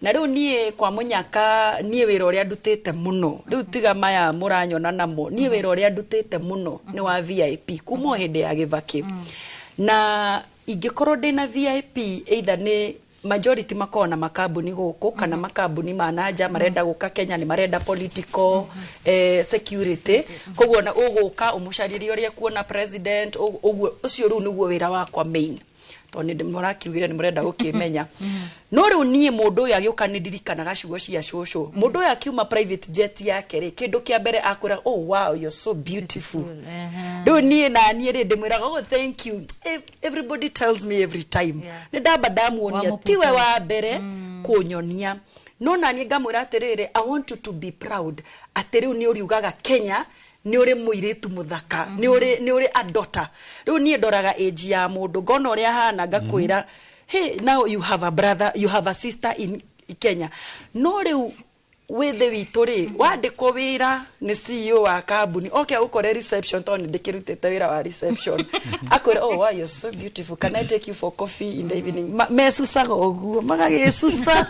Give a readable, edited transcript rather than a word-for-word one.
na riu nie kwa munyaka nie wira uria ndutite muno riu tiga maya muranyona namo nie wira uria ndutite muno ni wa VIP kuma hindi ya givaki na ingikorwo ndina VIP either ni majority makona makambuni guku kana makambuni mananja marenda guka Kenya ni marenda political security koguo na uguka umucaririe uria kuona president uguo ucio riu niguo wira wakwa main to ni ndimurakiugire ni murenda gukimenya no riu nie mundu uyu agiuka ni ndirikanaga ciugo cia shosho mundu uyu akiuma private jet yake ri kindu kia mbere akwira oh wow you're so beautiful riu nie na nie ri ndimwiraga oh thank you everybody tells me every time ni ndamba ndamuonia tiwe wa mbere kunyonia no na nie ngamwira atiriri I want you to be proud atiriu ni uriugaga Kenya ni uri muiritu muthaka ni uri adota riu nie ndoraga age ya mundu ngona uria hana ngakwira hey now you have a brother you have a sister in Kenya no riu withe witu ri wandikwo wira ni CEO wa kambuni okay ukore reception to ndikirutite wira wa reception akwira oh wow you're so beautiful can I take you for coffee in the evening mesusaga oguo magagicusa